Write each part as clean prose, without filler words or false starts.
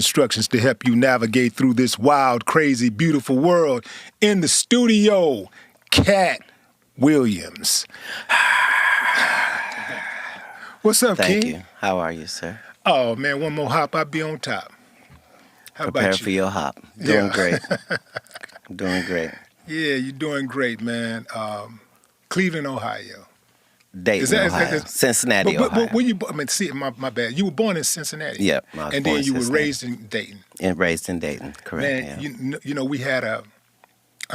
instructions to help you navigate through this wild, crazy, beautiful world. In the studio, Katt Williams. What's up, Thank King? you. How are you, sir? Oh, man, one more hop, I'll be on top. How Prepare about you? for your hop. Doing Yeah. great. Doing great. Yeah, you're doing great, man. Cleveland, Ohio. Dayton, Ohio. Cincinnati, Ohio. When you, I mean, see, my bad. You were born in Cincinnati. Yep, I was and born then in you were Cincinnati. raised in Dayton. And raised in Dayton, correct. Man, Yeah. you know, we had a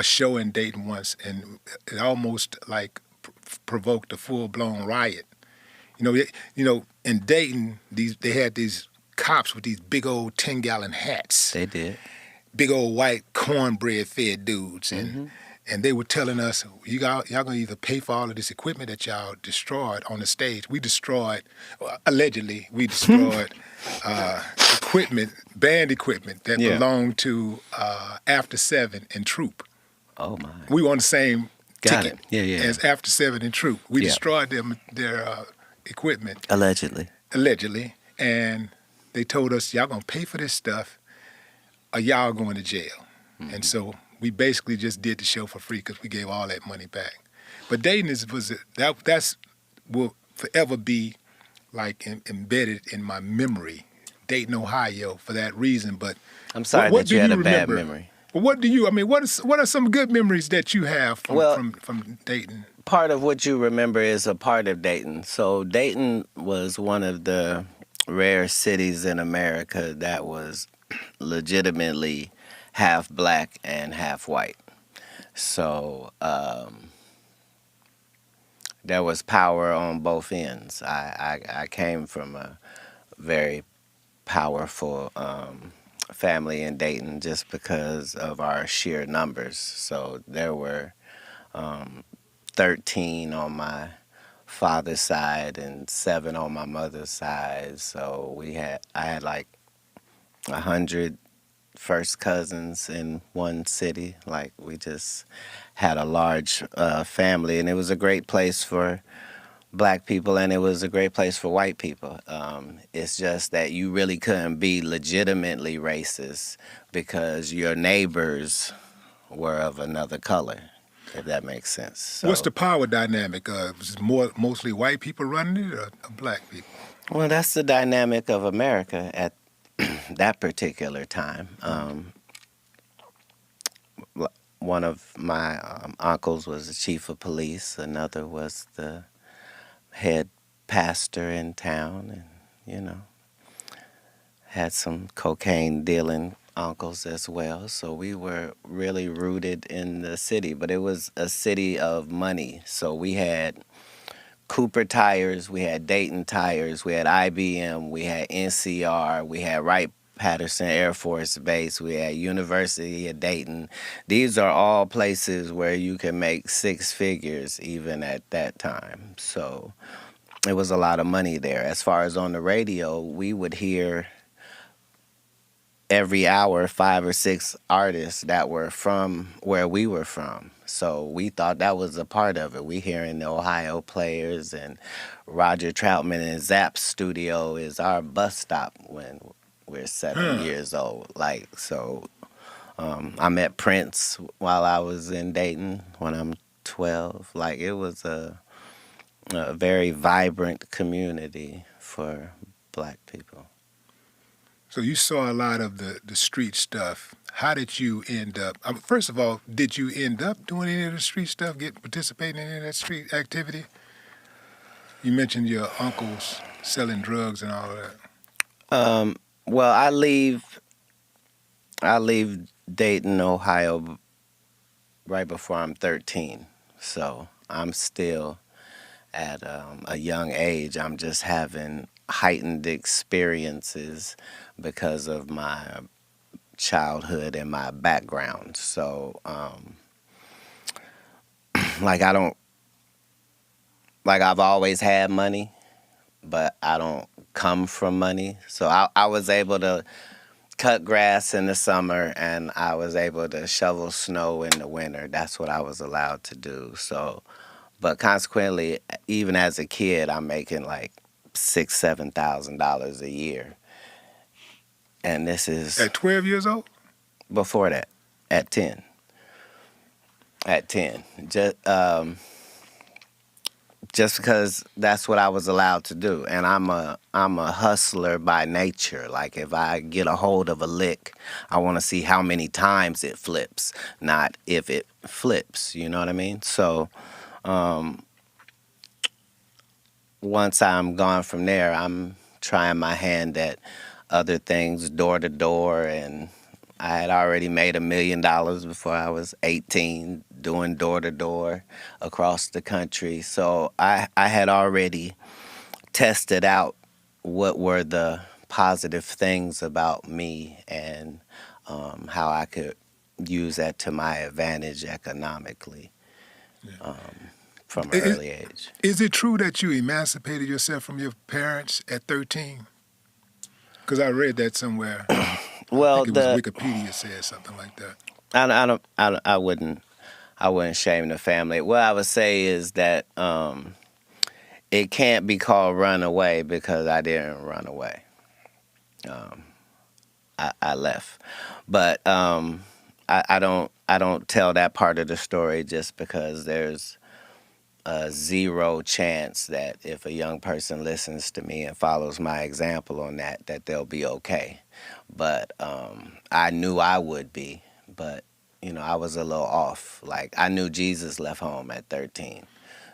show in Dayton once, and it almost like provoked a full blown riot. You know, in Dayton, they had these cops with these big old 10-gallon hats. They did. Big old white cornbread fed dudes, and they were telling us, y'all gonna either pay for all of this equipment that y'all destroyed on the stage. We destroyed, allegedly, equipment, band equipment that belonged to After 7 and Troop. Oh my. We were on the same Got ticket it. Yeah. as After 7 and Troop. We Yeah. destroyed their equipment, Allegedly. and they told us, y'all gonna pay for this stuff or y'all going to jail. And so we basically just did the show for free because we gave all that money back. But Dayton that's will forever be like embedded in my memory, Dayton, Ohio, for that reason. But I'm sorry what that you had a bad remember? memory. But what are some good memories that you have from Dayton? Part of what you remember is a part of Dayton. So Dayton was one of the rare cities in America that was legitimately half black and half white. So there was power on both ends. I came from a very powerful family in Dayton just because of our sheer numbers. So there were 13 on my father's side and 7 on my mother's side. So I had like 100 first cousins in one city. Like, we just had a large family, and it was a great place for black people, and it was a great place for white people. It's just that you really couldn't be legitimately racist because your neighbors were of another color, if that makes sense. So, What's the power dynamic? Was it mostly white people running it or black people? well, that's the dynamic of America at that particular time. One of my uncles was the chief of police. Another was the head pastor in town, and had some cocaine dealing uncles as well. So we were really rooted in the city, but it was a city of money. So we had Cooper Tires, we had Dayton Tires, we had IBM, we had NCR, we had Wright-Patterson Air Force Base, we had University of Dayton. These are all places where you can make 6 figures even at that time. So it was a lot of money there. As far as on the radio, we would hear every hour 5 or 6 artists that were from where we were from. So we thought that was a part of it. We hearing the Ohio Players, and Roger Troutman in Zapp's studio is our bus stop when we're 7 years old. Like, so I met Prince while I was in Dayton when I'm 12. Like, it was a very vibrant community for black people. So you saw a lot of the street stuff. How did you end up? First of all, did you end up doing any of the street stuff, participating in any of that street activity? You mentioned your uncles selling drugs and all of that. Well, I leave Dayton, Ohio right before I'm 13. So I'm still at a young age. I'm just having heightened experiences because of my childhood and my background. So, I've always had money, but I don't come from money. So I was able to cut grass in the summer, and I was able to shovel snow in the winter. That's what I was allowed to do. So, but consequently, even as a kid, I'm making like $6,000-$7,000 a year. And this is At 12 years old? before that, at 10. At 10. Just because that's what I was allowed to do. And I'm a hustler by nature. Like if I get a hold of a lick, I want to see how many times it flips, not if it flips. You know what I mean? So once I'm gone from there, I'm trying my hand at other things, door to door, and I had already made $1 million before I was 18 doing door to door across the country. So I had already tested out what were the positive things about me and how I could use that to my advantage economically from an early age. Is it true that you emancipated yourself from your parents at 13? Because I read that somewhere. Well, I think it was Wikipedia said something like that. I wouldn't shame the family. What I would say is that it can't be called run away because I didn't run away. I left, but I don't tell that part of the story just because there's a zero chance that if a young person listens to me and follows my example on that they'll be okay. But I knew I would be, but I was a little off. Like I knew Jesus left home at 13,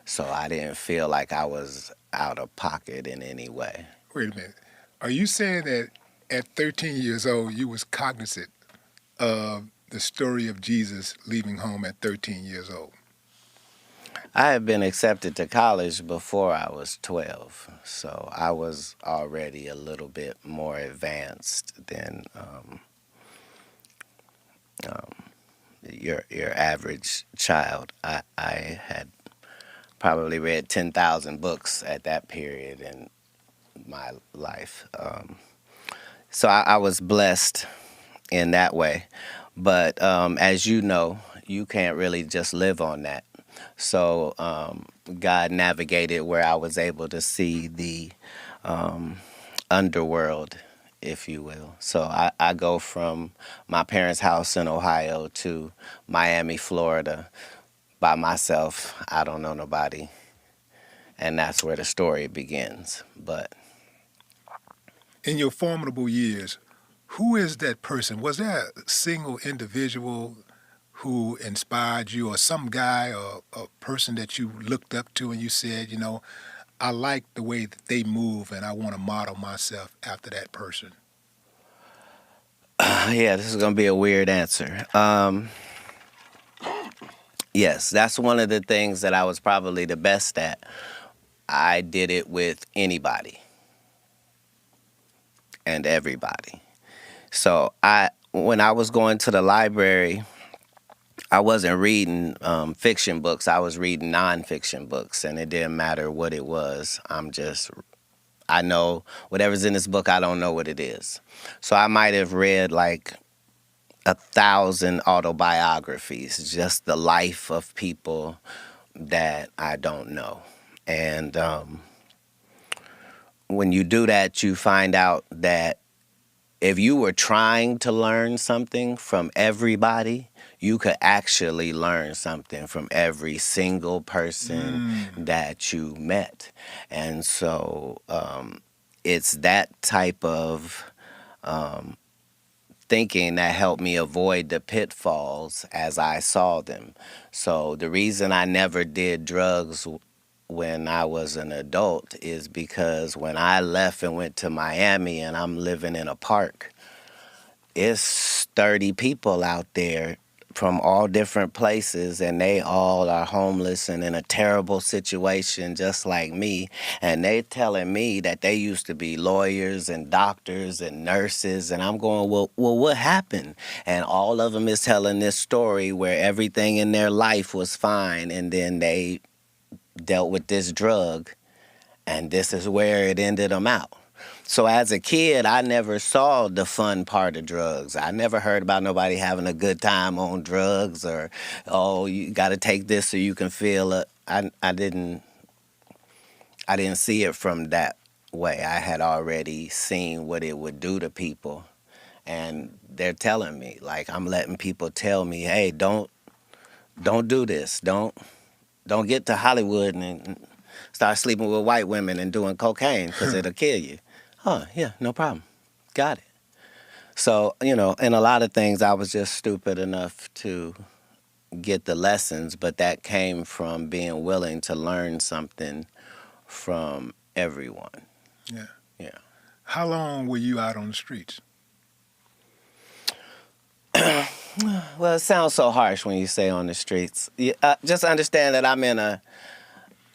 so I didn't feel like I was out of pocket in any way. Wait a minute. Are you saying that at 13 years old you was cognizant of the story of Jesus leaving home at 13 years old? I had been accepted to college before I was 12, so I was already a little bit more advanced than your average child. I had probably read 10,000 books at that period in my life. So I was blessed in that way. But as you know, you can't really just live on that. So God navigated where I was able to see the underworld, if you will. So I go from my parents' house in Ohio to Miami, Florida by myself. I don't know nobody. And that's where the story begins. But in your formidable years, who is that person? Was there a single individual who inspired you, or some guy or a person that you looked up to and you said, I like the way that they move and I want to model myself after that person? Yeah, this is going to be a weird answer. Yes, that's one of the things that I was probably the best at. I did it with anybody and everybody. So when I was going to the library, I wasn't reading fiction books. I was reading nonfiction books, and it didn't matter what it was. I know whatever's in this book, I don't know what it is. So I might have read like 1,000 autobiographies, just the life of people that I don't know. And when you do that, you find out that if you were trying to learn something from everybody, you could actually learn something from every single person that you met. And so it's that type of thinking that helped me avoid the pitfalls as I saw them. So the reason I never did drugs when I was an adult is because when I left and went to Miami and I'm living in a park, it's 30 people out there from all different places, and they all are homeless and in a terrible situation just like me. And they telling me that they used to be lawyers and doctors and nurses, and I'm going, well, what happened? And all of them is telling this story where everything in their life was fine, and then they dealt with this drug, and this is where it ended them out. So as a kid, I never saw the fun part of drugs. I never heard about nobody having a good time on drugs, or, oh, you got to take this so you can feel it. I didn't see it from that way. I had already seen what it would do to people And they're telling me, like, I'm letting people tell me, hey, don't do this. Don't get to Hollywood and start sleeping with white women and doing cocaine because it'll kill you. Oh, yeah, no problem. Got it. So, in a lot of things, I was just stupid enough to get the lessons, but that came from being willing to learn something from everyone. Yeah. Yeah. How long were you out on the streets? Well, it sounds so harsh when you say on the streets. Just understand that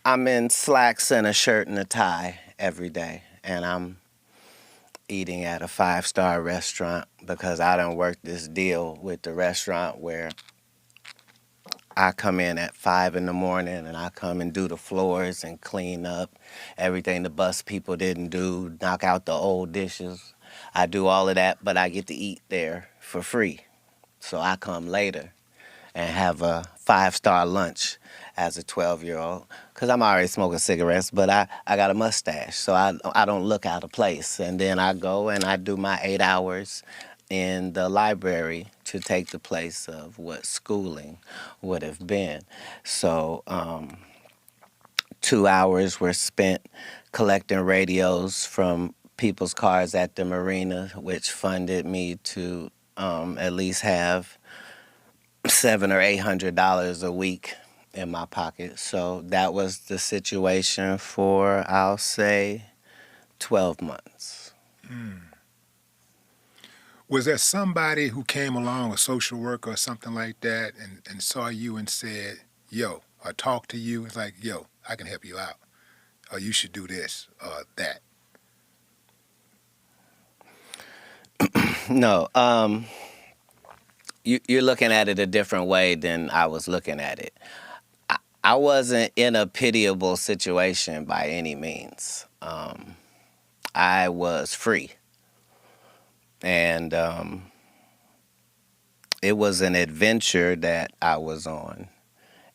I'm in slacks and a shirt and a tie every day, and I'm eating at a 5-star restaurant because I done worked this deal with the restaurant where I come in at 5 in the morning and I come and do the floors and clean up everything the bus people didn't do, knock out the old dishes. I do all of that, but I get to eat there for free. So I come later and have a 5-star lunch as a 12-year-old because I'm already smoking cigarettes, but I got a mustache, so I don't look out of place. And then I go and I do my 8 hours in the library to take the place of what schooling would have been. So 2 hours were spent collecting radios from people's cars at the marina, which funded me to at least have $700 or $800 a week in my pocket. So that was the situation for, I'll say, 12 months. Was there somebody who came along, a social worker or something like that, and saw you and said, yo, or talked to you? It's like, yo, I can help you out. Or you should do this or that. No, you're looking at it a different way than I was looking at it. I wasn't in a pitiable situation by any means. I was free. And it was an adventure that I was on.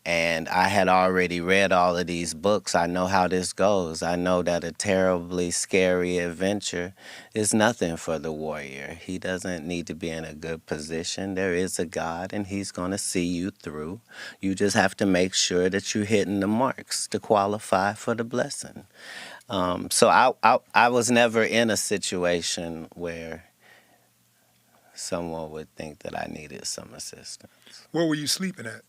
And I had already read all of these books. I know how this goes. I know that a terribly scary adventure is nothing for the warrior. He doesn't need to be in a good position. There is a God, and he's going to see you through. You just have to make sure that you're hitting the marks to qualify for the blessing. So I was never in a situation where someone would think that I needed some assistance. Where were you sleeping at?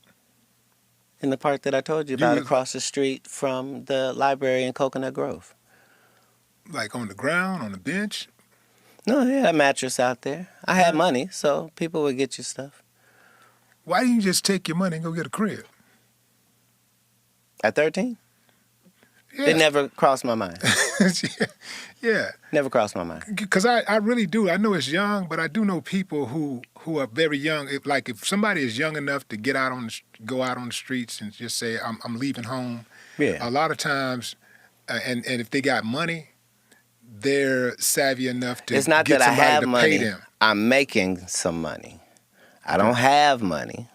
In the park that I told you about, across the street from the library in Coconut Grove. Like on the ground, on the bench? No, they had a mattress out there. I had money, so people would get you stuff. Why didn't you just take your money and go get a crib? At 13? Yeah. It never crossed my mind. Yeah. Never crossed my mind. Because I really do. I know it's young, but I do know people who are very young. If somebody is young enough to go out on the streets and just say, I'm leaving home, Yeah. a lot of times, and if they got money, they're savvy enough to It's not get that I somebody have to money. pay them. I'm making some money. I don't have money.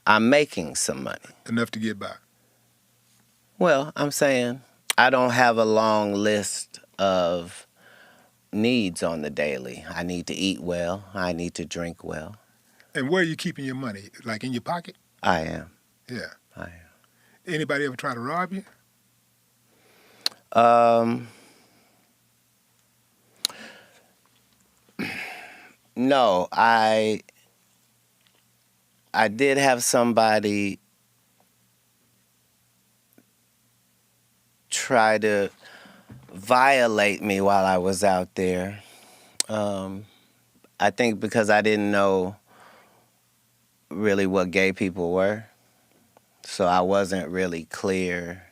I'm making some money. Enough to get by. Well, I'm saying I don't have a long list of needs on the daily. I need to eat well. I need to drink well. And where are you keeping your money? Like in your pocket? I am. Yeah. I am. Anybody ever try to rob you? No, I did have somebody try to violate me while I was out there. I think because I didn't know really what gay people were, so I wasn't really clear.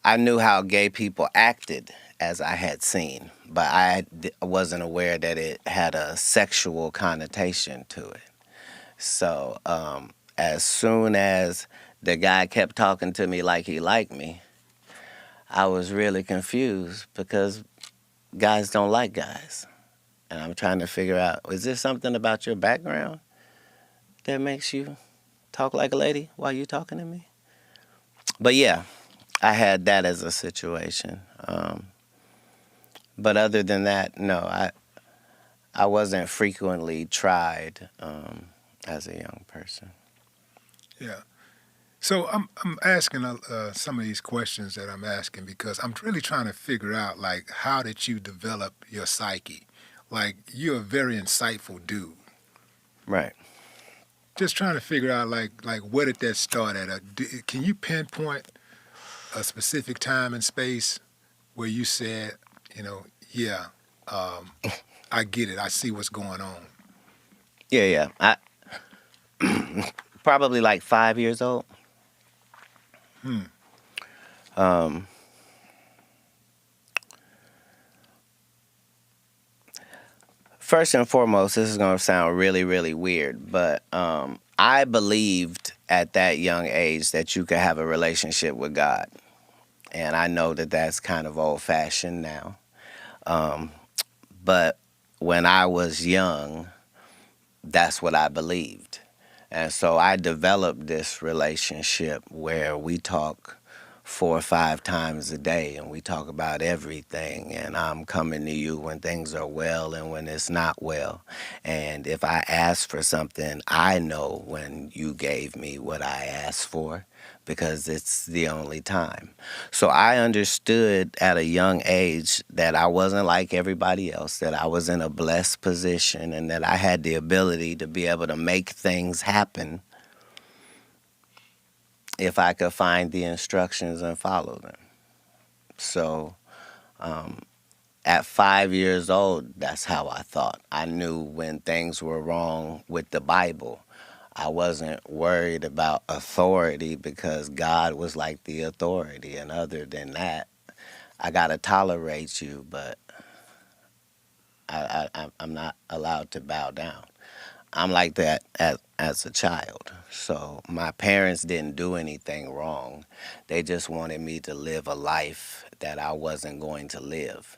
I knew how gay people acted as I had seen, but I wasn't aware that it had a sexual connotation to it. So as soon as the guy kept talking to me like he liked me, I was really confused because guys don't like guys. And I'm trying to figure out, is there something about your background that makes you talk like a lady while you're talking to me? But yeah, I had that as a situation. But other than that, no, I wasn't frequently tried as a young person. Yeah. So I'm asking some of these questions that I'm asking because I'm really trying to figure out like how did you develop your psyche? Like you're a very insightful dude. Right. Just trying to figure out like where did that start at? Can you pinpoint a specific time and space where you said, you know, yeah, um, I get it. I see what's going on. Yeah, yeah. Probably like 5 years old. Hmm. Um, First and foremost, this is going to sound really, really weird, but I believed at that young age that you could have a relationship with God. And I know that that's kind of old fashioned now. Um, but when I was young, that's what I believed. And so I developed this relationship where we talk 4 or 5 times a day and we talk about everything. And I'm coming to you when things are well and when it's not well. And if I ask for something, I know when you gave me what I asked for because it's the only time. So I understood at a young age that I wasn't like everybody else, that I was in a blessed position and that I had the ability to be able to make things happen if I could find the instructions and follow them. So um, at 5 years old, that's how I thought. I knew when things were wrong with the Bible. I wasn't worried about authority because God was like the authority. And other than that, I got to tolerate you, but I'm not allowed to bow down. I'm like that as a child. So my parents didn't do anything wrong. They just wanted me to live a life that I wasn't going to live.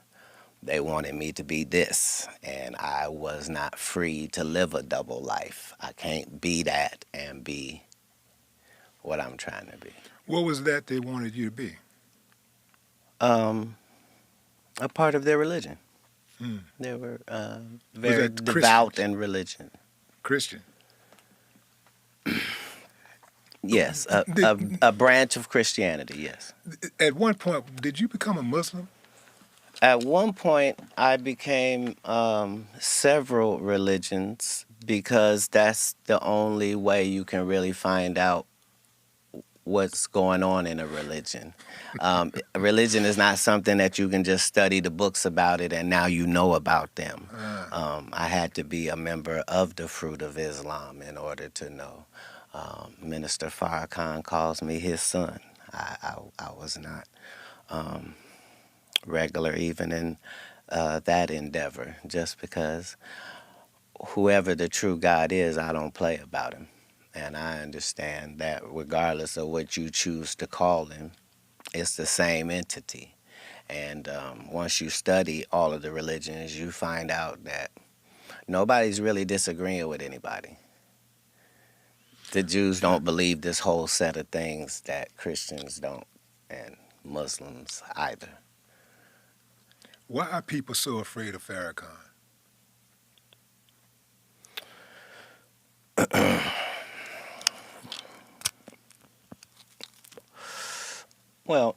They wanted me to be this, and I was not free to live a double life. I can't be that and be what I'm trying to be. What was that they wanted you to be? Um, a part of their religion. Hmm. They were Was very that devout Christians? in religion. Christian. Yes, Did, a branch of Christianity, yes. at one point, did you become a Muslim? At one point, I became several religions because that's the only way you can really find out what's going on in a religion. Religion is not something that you can just study the books about it and now you know about them. I had to be a member of the Fruit of Islam in order to know. Minister Farrakhan calls me his son. I was not regular even in that endeavor, just because whoever the true God is, I don't play about him. And I understand that regardless of what you choose to call him, it's the same entity. And once you study all of the religions, you find out that nobody's really disagreeing with anybody. The Jews Yeah. don't believe this whole set of things that Christians don't, and Muslims either. Why are people so afraid of Farrakhan? Well,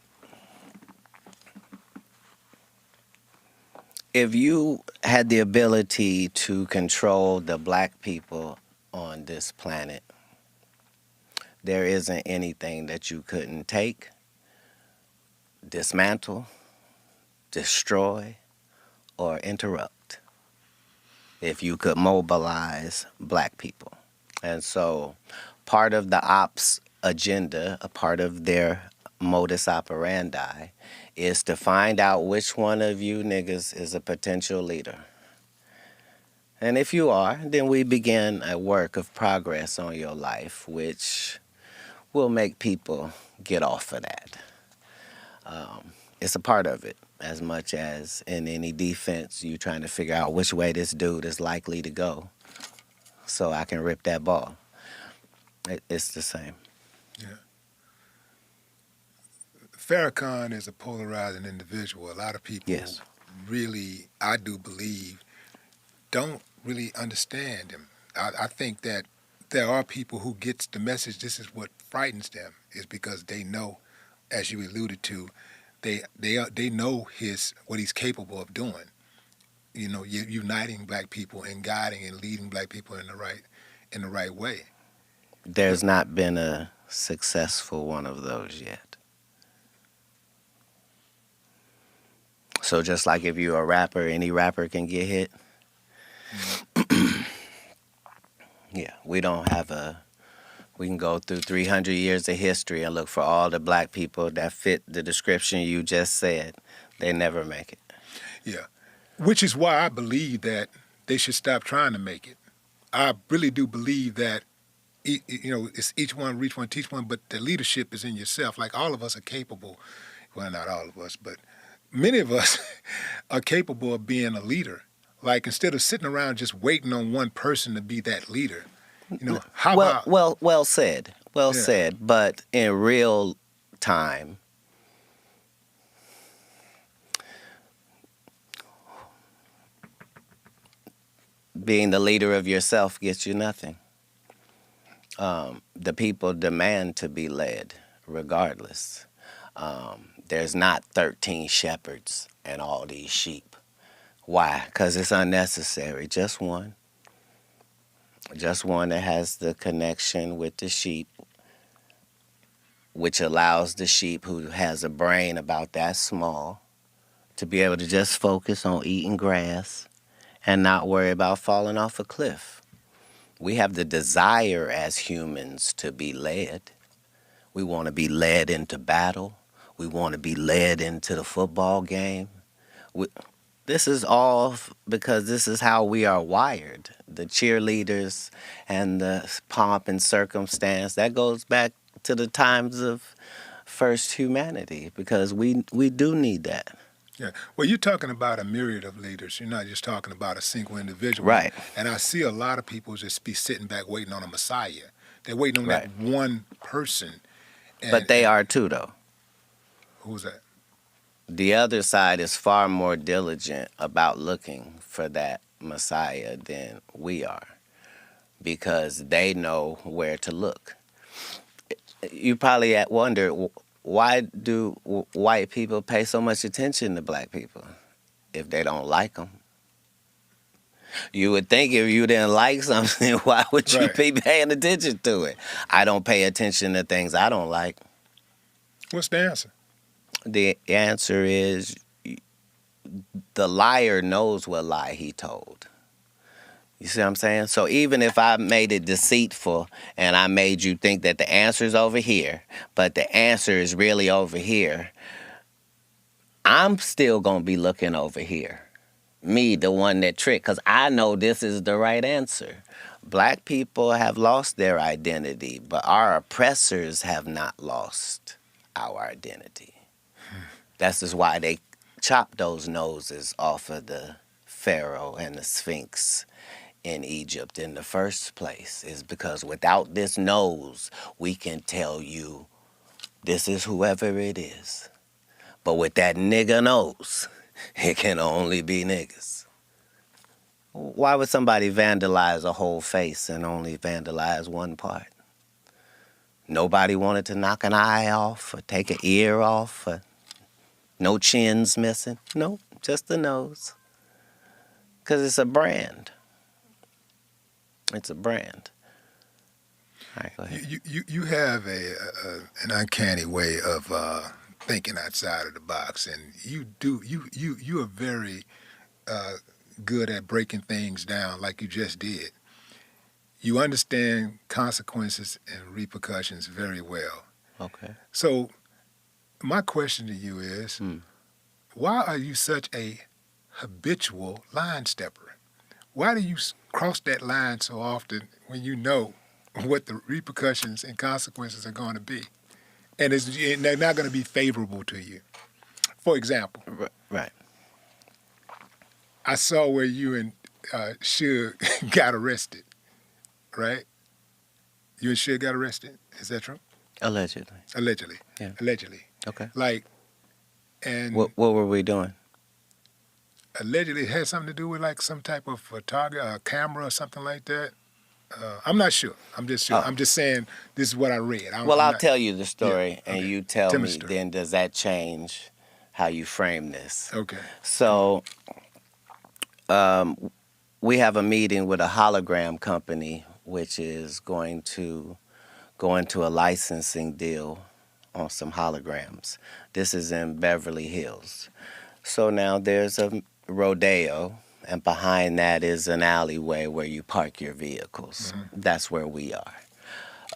if you had the ability to control the black people on this planet, there isn't anything that you couldn't take, dismantle, destroy, or interrupt if you could mobilize black people. And so part of the ops agenda, a part of their modus operandi, is to find out which one of you niggas is a potential leader. And if you are, then we begin a work of progress on your life, which will make people get off of that. It's a part of it, as much as in any defense, you trying to figure out which way this dude is likely to go so I can rip that ball. It's the same. Yeah. Farrakhan is a polarizing individual. A lot of people Yes. really, I do believe, don't really understand them. I think that there are people who gets the message. This is what frightens them, is because they know, as you alluded to, they know what he's capable of doing. Uniting black people and guiding and leading black people in the right way. There's not been a successful one of those yet. So just like if you're a rapper, any rapper can get hit. Yeah, we don't have we can go through 300 years of history and look for all the black people that fit the description you just said. They never make it. Yeah, which is why I believe that they should stop trying to make it. I really do believe that, it's each one reach one, teach one, but the leadership is in yourself. Like, all of us are capable. Well, not all of us, but many of us are capable of being a leader. Like, instead of sitting around just waiting on one person to be that leader, how about... Well said. Well said. But in real time, being the leader of yourself gets you nothing. The people demand to be led, regardless. There's not 13 shepherds and all these sheep. Why? Because it's unnecessary. Just one. Just one that has the connection with the sheep, which allows the sheep, who has a brain about that small, to be able to just focus on eating grass and not worry about falling off a cliff. We have the desire as humans to be led. We want to be led into battle. We want to be led into the football game. This is all because this is how we are wired. The cheerleaders and the pomp and circumstance, that goes back to the times of first humanity, because we do need that. Yeah. Well, you're talking about a myriad of leaders. You're not just talking about a single individual. Right. And I see a lot of people just be sitting back waiting on a Messiah. They're waiting on that one person. But they are too, though. Who's that? The other side is far more diligent about looking for that Messiah than we are, because they know where to look. You probably wonder, why do white people pay so much attention to black people if they don't like them? You would think if you didn't like something, why would you be paying attention to it? I don't pay attention to things I don't like. What's the answer? The answer is, the liar knows what lie he told. You see what I'm saying? So even if I made it deceitful and I made you think that the answer is over here, but the answer is really over here, I'm still going to be looking over here. Me, the one that tricked, because I know this is the right answer. Black people have lost their identity, but our oppressors have not lost our identity. That's just why they chopped those noses off of the Pharaoh and the Sphinx in Egypt in the first place, is because without this nose, we can tell you this is whoever it is. But with that nigga nose, it can only be niggas. Why would somebody vandalize a whole face and only vandalize one part? Nobody wanted to knock an eye off or take an ear off, or no chins missing. No, just the nose. Because it's a brand. It's a brand. All right, go ahead. You have an uncanny way of thinking outside of the box, and you are very good at breaking things down like you just did. You understand consequences and repercussions very well. Okay. So my question to you is, why are you such a habitual line stepper? Why do you cross that line so often when you know what the repercussions and consequences are going to be? And they're not going to be favorable to you. For example, Right. I saw where you and Suge got arrested, right? You and Suge got arrested. Is that true? Allegedly. Allegedly. Yeah. Allegedly. Okay. Like, and What were we doing? allegedly had something to do with like some type of camera or something like that. I'm not sure. I'm just sure. Oh. I'm just saying this is what I read. Well, I'm I'll not, tell you the story, yeah, and okay. you tell me me the story. then does that change how you frame this? Okay. So we have a meeting with a hologram company, which is going to go into a licensing deal on some holograms. This is in Beverly Hills. So now there's a rodeo, and behind that is an alleyway where you park your vehicles. Mm-hmm. That's where we are.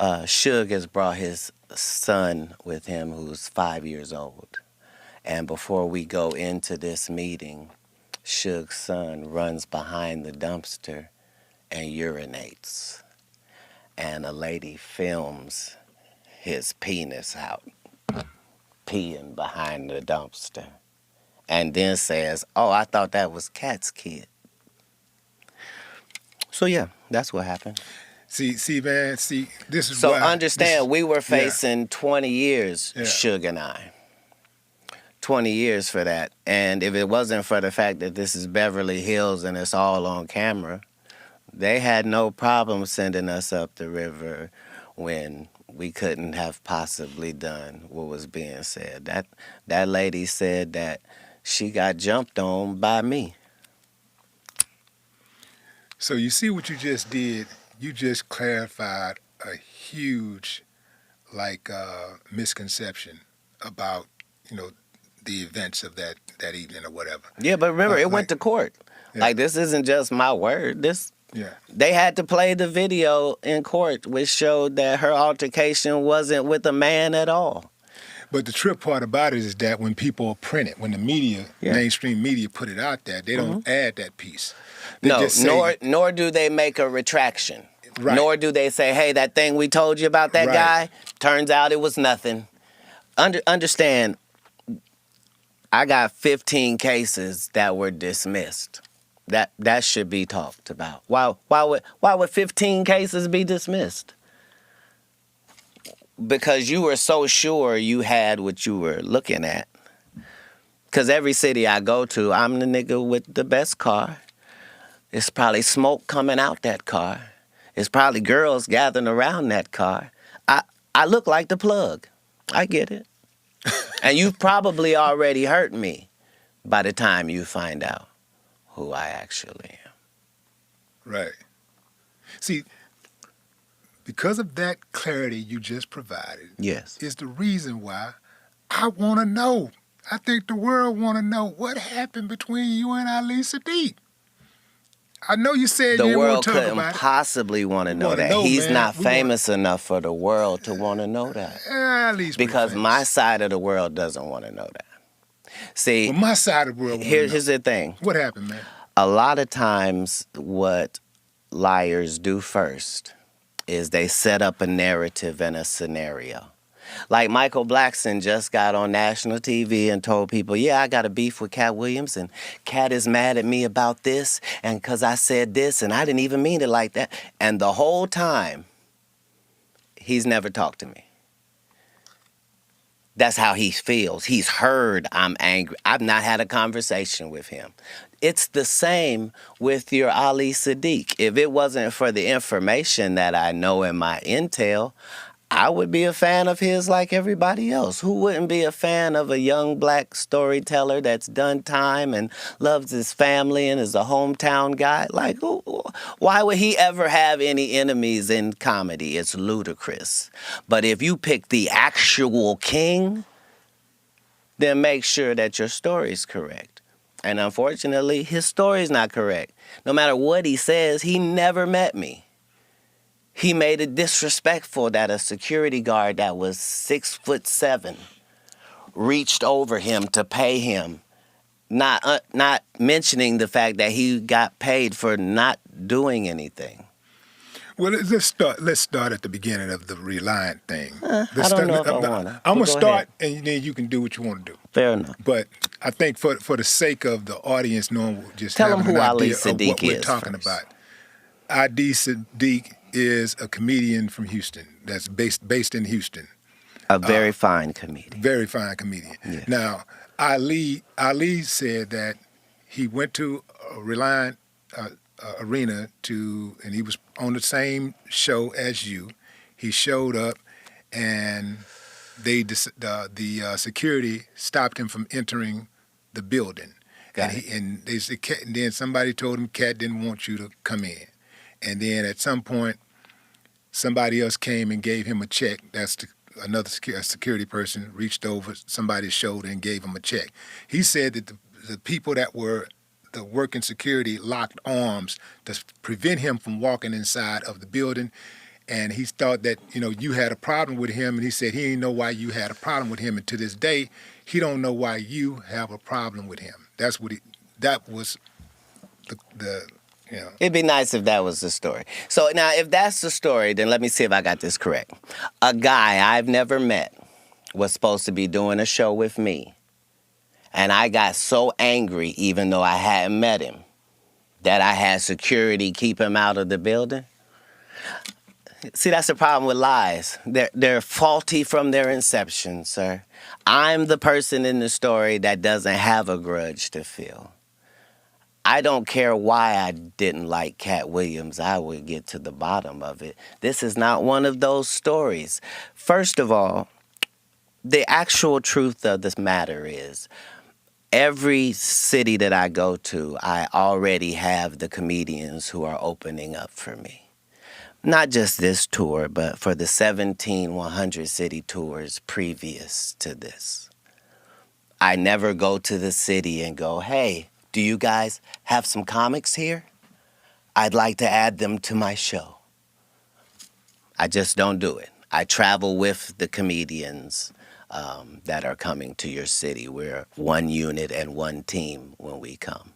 Suge has brought his son with him who's 5 years old. And before we go into this meeting, Suge's son runs behind the dumpster and urinates. And a lady films his penis out, peeing behind the dumpster. And then says, "Oh, I thought that was Katt's kid." So yeah, that's what happened. See, man. This is So why. understand, we were yeah. facing 20 years, Yeah. Suge and I. 20 years for that. And if it wasn't for the fact that this is Beverly Hills and it's all on camera, they had no problem sending us up the river when we couldn't have possibly done what was being said. That lady said that she got jumped on by me. So you see what you just did? You just clarified a huge, misconception about, the events of that evening or whatever. Yeah, but remember, it went to court. Yeah. Like, this isn't just my word. Yeah. They had to play the video in court, which showed that her altercation wasn't with a man at all. But the trip part about it is that when people print it, when the media, mainstream media put it out there, they don't add that piece. They No, just say, nor do they make a retraction. Right. Nor do they say, "Hey, that thing we told you about that guy, turns out it was nothing." Understand, I got 15 cases that were dismissed. That should be talked about. Why would 15 cases be dismissed? Because you were so sure you had what you were looking at. Because every city I go to, I'm the nigga with the best car. It's probably smoke coming out that car. It's probably girls gathering around that car. I look like the plug. I get it. And you've probably already hurt me by the time you find out who I actually am. Right. See, because of that clarity you just provided, Yes, is the reason why I want to know. I think the world want to know what happened between you and Ali Sadiq. I know you said the you didn't want world to talk couldn't about it. possibly want to know wanna that. know, He's man. not We famous enough for the world to want to know that. At least we're Because famous. my side of the world doesn't want to know that. See, Well, my side of the world. here's the thing. What happened, man? A lot of times, what liars do first is they set up a narrative and a scenario. Like Michael Blackson just got on national TV and told people, "Yeah, I got a beef with Katt Williams, and Katt is mad at me about this, and because I said this, and I didn't even mean it like that." And the whole time, he's never talked to me. That's how he feels. He's heard I'm angry. I've not had a conversation with him. It's the same with your Ali Sadiq. If it wasn't for the information that I know in my intel, I would be a fan of his like everybody else. Who wouldn't be a fan of a young black storyteller that's done time and loves his family and is a hometown guy? Like, why would he ever have any enemies in comedy? It's ludicrous. But if you pick the actual king, then make sure that your story's correct. And unfortunately, his story's not correct. No matter what he says, he never met me. He made it disrespectful that a security guard that was 6'7" reached over him to pay him, not mentioning the fact that he got paid for not doing anything. Well, let's start at the beginning of the Reliant thing. I don't know if I want to. I'm going to start, and then you can do what you want to do. Fair enough. But I think for the sake of the audience knowing, just tell them having who an Ali idea of Sadiq what we're is talking first. about. Ali Sadiq is a comedian from Houston that's based in Houston. A very fine comedian. Very fine comedian. Yes. Now, Ali said that he went to Reliant Arena and he was on the same show as you. He showed up, and the security stopped him from entering the building. And they said, and then somebody told him Katt didn't want you to come in. And then at some point, somebody else came and gave him a check. Another security person reached over somebody's shoulder and gave him a check. He said that the people that were the working security locked arms to prevent him from walking inside of the building. And he thought that, you had a problem with him. And he said he didn't know why you had a problem with him. And to this day, he don't know why you have a problem with him. That was the. It'd be nice if that was the story. So now, if that's the story, then let me see if I got this correct. A guy I've never met was supposed to be doing a show with me. And I got so angry, even though I hadn't met him, that I had security keep him out of the building. See, that's the problem with lies. They're faulty from their inception, sir. I'm the person in the story that doesn't have a grudge to feel. I don't care why I didn't like Katt Williams. I would get to the bottom of it. This is not one of those stories. First of all, the actual truth of this matter is, every city that I go to, I already have the comedians who are opening up for me. Not just this tour, but for the 17 100 city tours previous to this. I never go to the city and go, hey, do you guys have some comics here? I'd like to add them to my show. I just don't do it. I travel with the comedians that are coming to your city. We're one unit and one team when we come.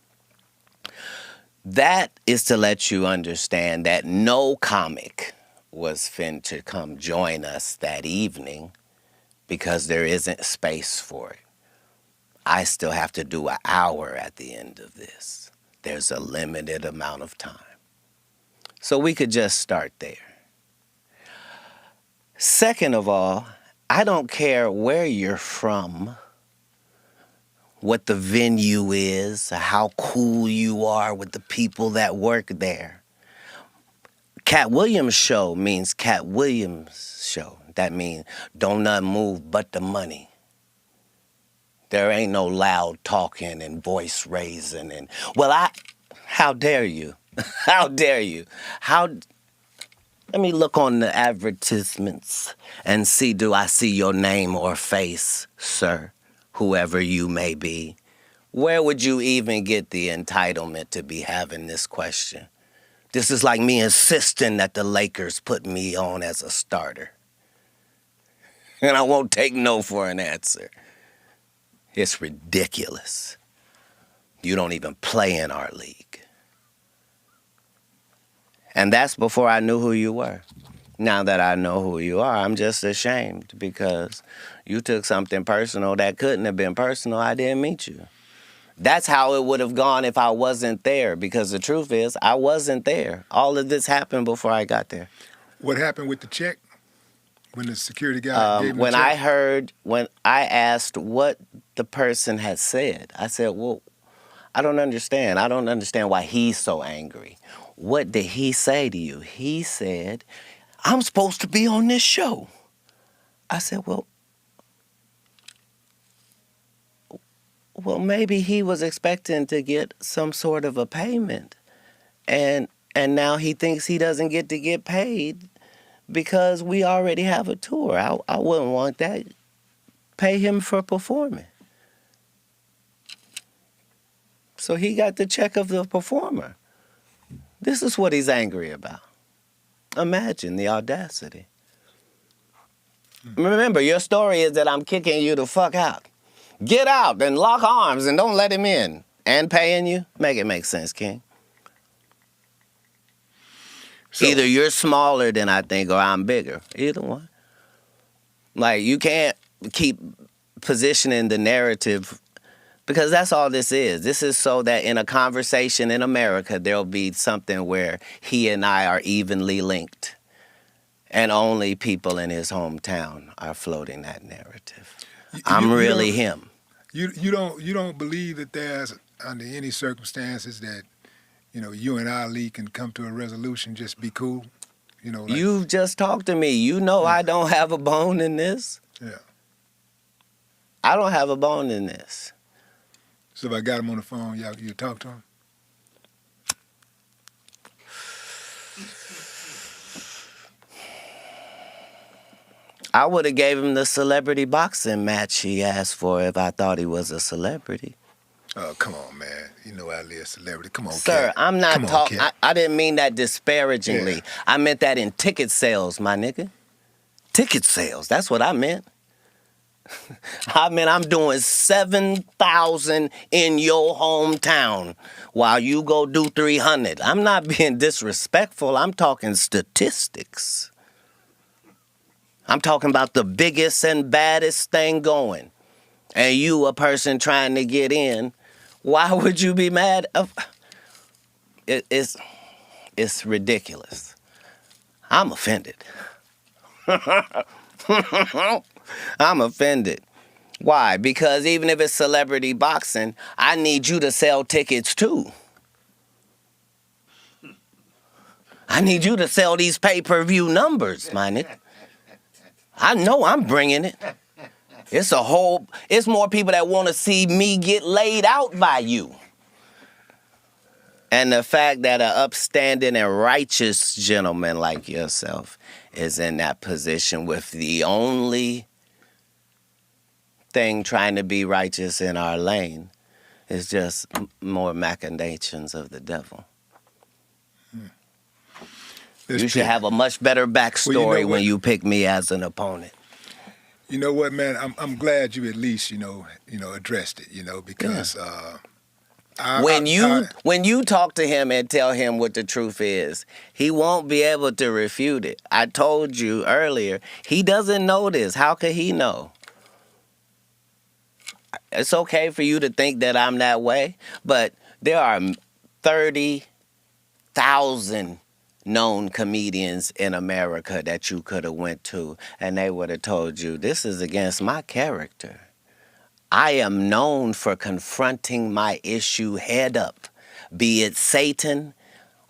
That is to let you understand that no comic was fin to come join us that evening because there isn't space for it. I still have to do an hour at the end of this. There's a limited amount of time. So we could just start there. Second of all, I don't care where you're from, what the venue is, how cool you are with the people that work there. Katt Williams show means Katt Williams show. That means don't nothing move but the money. There ain't no loud talking and voice raising and, how dare you? How dare you? Let me look on the advertisements and see, do I see your name or face, sir, whoever you may be? Where would you even get the entitlement to be having this question? This is like me insisting that the Lakers put me on as a starter. And I won't take no for an answer. It's ridiculous. You don't even play in our league. And that's before I knew who you were. Now that I know who you are, I'm just ashamed because you took something personal that couldn't have been personal. I didn't meet you. That's how it would have gone if I wasn't there, because the truth is, I wasn't there. All of this happened before I got there. What happened with the check? When the security guy gave him when the check? when I asked what the person had said, I said, well, I don't understand. I don't understand why he's so angry. What did he say to you? He said, I'm supposed to be on this show. I said, well, maybe he was expecting to get some sort of a payment. And now he thinks he doesn't get to get paid because we already have a tour. I wouldn't want that. Pay him for performing. So he got the check of the performer. This is what he's angry about. Imagine the audacity. Remember, your story is that I'm kicking you the fuck out. Get out and lock arms and don't let him in. And paying you? Make it make sense, King. So, either you're smaller than I think or I'm bigger. Either one. Like, you can't keep positioning the narrative, because that's all this is. This is so that in a conversation in America, there'll be something where he and I are evenly linked. And only people in his hometown are floating that narrative. I'm really him. You don't believe that there's under any circumstances that, you and Ali can come to a resolution, just be cool? Like, You've just talked to me. You know Yeah. I don't have a bone in this. Yeah. I don't have a bone in this. So if I got him on the phone, you talk to him? I would have gave him the celebrity boxing match he asked for if I thought he was a celebrity. Oh, come on, man. You know Ali a celebrity. Come on, Sir, Cat. I'm not Come on, talking. Cat. I didn't mean that disparagingly. Yeah. I meant that in ticket sales, my nigga. Ticket sales. That's what I meant. I meant I'm doing 7,000 in your hometown while you go do 300. I'm not being disrespectful. I'm talking statistics. I'm talking about the biggest and baddest thing going. And you, a person trying to get in, why would you be mad? It's ridiculous. I'm offended. I'm offended. Why? Because even if it's celebrity boxing, I need you to sell tickets too. I need you to sell these pay-per-view numbers, my nigga. I know I'm bringing it. It's more people that want to see me get laid out by you. And the fact that an upstanding and righteous gentleman like yourself is in that position with the only thing trying to be righteous in our lane is just more machinations of the devil. You should have a much better backstory when you pick me as an opponent. You know what, man? I'm glad you at least addressed it. Because when you talk to him and tell him what the truth is, he won't be able to refute it. I told you earlier, he doesn't know this. How could he know? It's okay for you to think that I'm that way, but there are 30,000 known comedians in America that you could have went to, and they would have told you, this is against my character. I am known for confronting my issue head up, be it Satan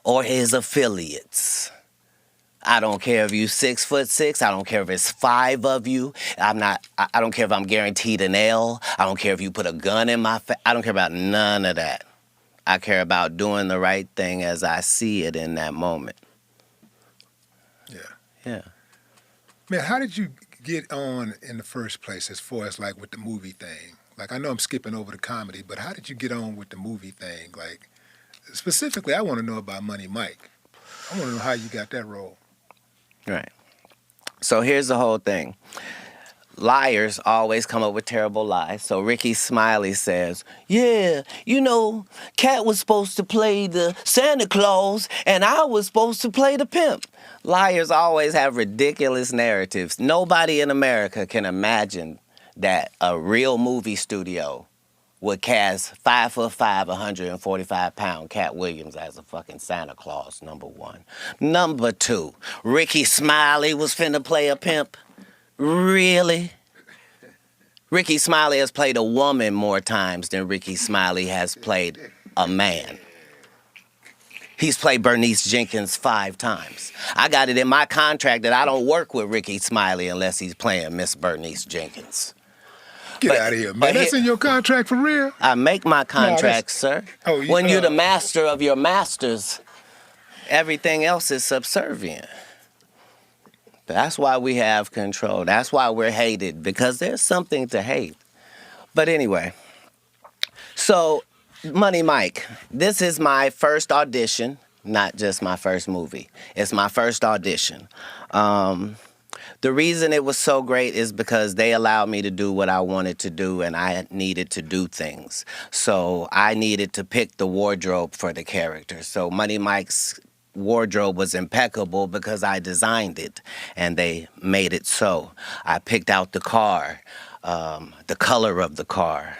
or his affiliates. I don't care if you 6'6". I don't care if it's 5 of you. I don't care if I'm guaranteed an L. I don't care if you put a gun in my face. I don't care about none of that. I care about doing the right thing as I see it in that moment. Yeah. Man, how did you get on in the first place as far as like with the movie thing? Like, I know I'm skipping over the comedy, but how did you get on with the movie thing? Like, specifically, I want to know about Money Mike. I want to know how you got that role. Right. So here's the whole thing. Liars always come up with terrible lies. So Ricky Smiley says, yeah, Katt was supposed to play the Santa Claus and I was supposed to play the pimp. Liars always have ridiculous narratives. Nobody in America can imagine that a real movie studio would cast 5'5", 145-pound Katt Williams as a fucking Santa Claus, number one. Number two, Ricky Smiley was finna play a pimp. Really? Ricky Smiley has played a woman more times than Ricky Smiley has played a man. He's played Bernice Jenkins 5 times. I got it in my contract that I don't work with Ricky Smiley unless he's playing Miss Bernice Jenkins. Get out of here, man. That's in your contract for real? I make my contracts, sir. When you're the master of your masters, everything else is subservient. That's why we have control. That's why we're hated, because there's something to hate. But anyway, so Money Mike, this is my first audition, not just my first movie. It's my first audition. The reason it was so great is because they allowed me to do what I wanted to do, and I needed to do things. So I needed to pick the wardrobe for the character. So Money Mike's wardrobe was impeccable because I designed it, and they made it so. I picked out the car, the color of the car.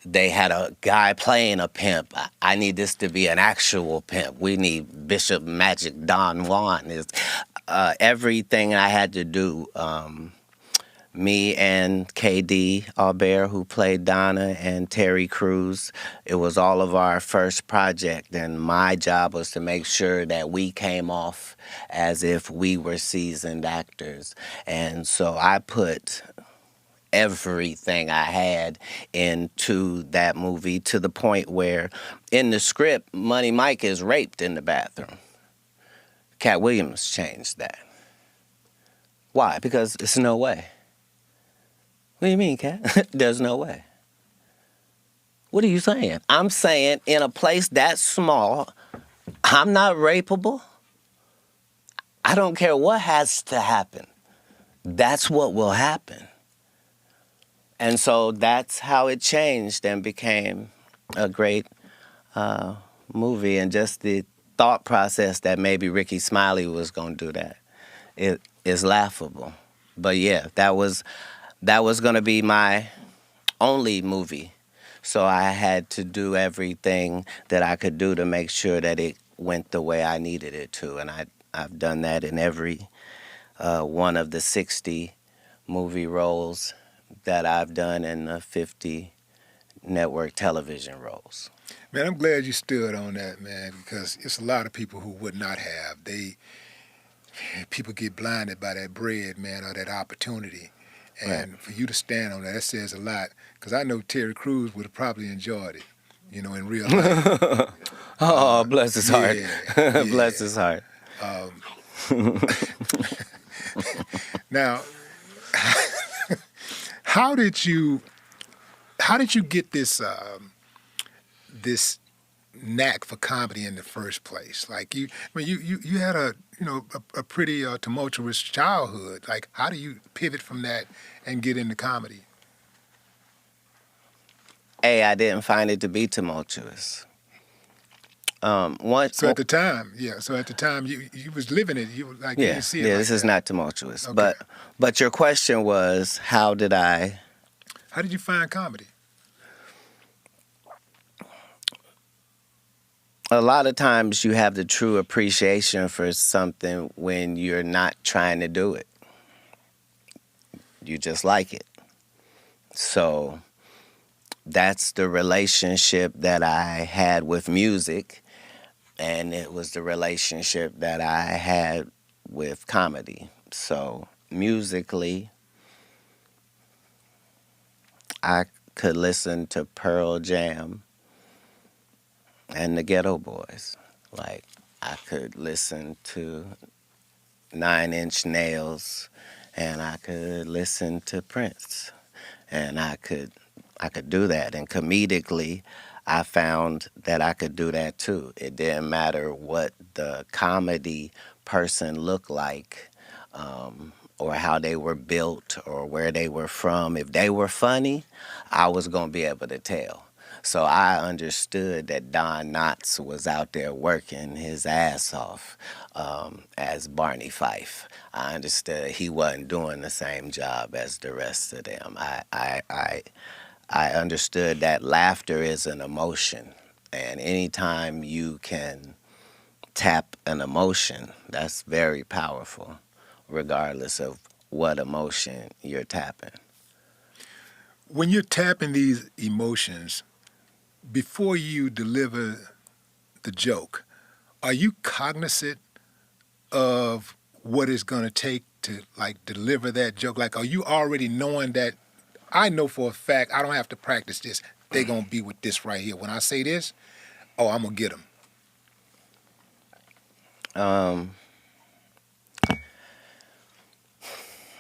They had a guy playing a pimp. I need this to be an actual pimp. We need Bishop Magic Don Juan. Everything I had to do Me and KD Albert, who played Donna, and Terry Crews. It was all of our first project, and my job was to make sure that we came off as if we were seasoned actors. And so I put everything I had into that movie, to the point where in the script, Money Mike is raped in the bathroom. Cat Williams changed that. Why? Because it's no way. What do you mean, Cat? There's no way. What are you saying? I'm saying in a place that small, I'm not rapeable. I don't care what has to happen. That's what will happen. And so that's how it changed and became a great movie. And just the thought process that maybe Ricky Smiley was going to do that, it is laughable. But yeah, that was going to be my only movie. So I had to do everything that I could do to make sure that it went the way I needed it to. And I've done that in every one of the 60 movie roles that I've done, in the 50 network television roles. Man, I'm glad you stood on that, man, because it's a lot of people who would not have. People get blinded by that bread, man, or that opportunity. And Right. for you to stand on that says a lot. Because I know Terry Crews would have probably enjoyed it, in real life. Oh, bless his heart. Yeah. Bless his heart. Now, how did you get this knack for comedy in the first place? Like you had a pretty tumultuous childhood. Like, how do you pivot from that and get into comedy? I didn't find it to be tumultuous. So at the time, you was living it. You like you yeah, didn't see it. yeah, like this is that. not tumultuous. Okay. But your question was, how did you find comedy? a lot of times you have the true appreciation for something when you're not trying to do it. You just like it. So that's the relationship that I had with music, and it was the relationship that I had with comedy. So musically, I could listen to Pearl Jam and the Ghetto Boys. Like, I could listen to 9 Inch Nails, and I could listen to Prince, and I could do that. And comedically, I found that I could do that too. It didn't matter what the comedy person looked like, or how they were built, or where they were from. If they were funny, I was going to be able to tell. So I understood that Don Knotts was out there working his ass off as Barney Fife. I understood he wasn't doing the same job as the rest of them. I understood that laughter is an emotion, and anytime you can tap an emotion, that's very powerful, regardless of what emotion you're tapping. When you're tapping these emotions, before you deliver the joke, are you cognizant of what it's going to take to like deliver that joke? Like, are you already knowing that I know for a fact I don't have to practice this? They're going to be with this right here. When I say this, I'm going to get them.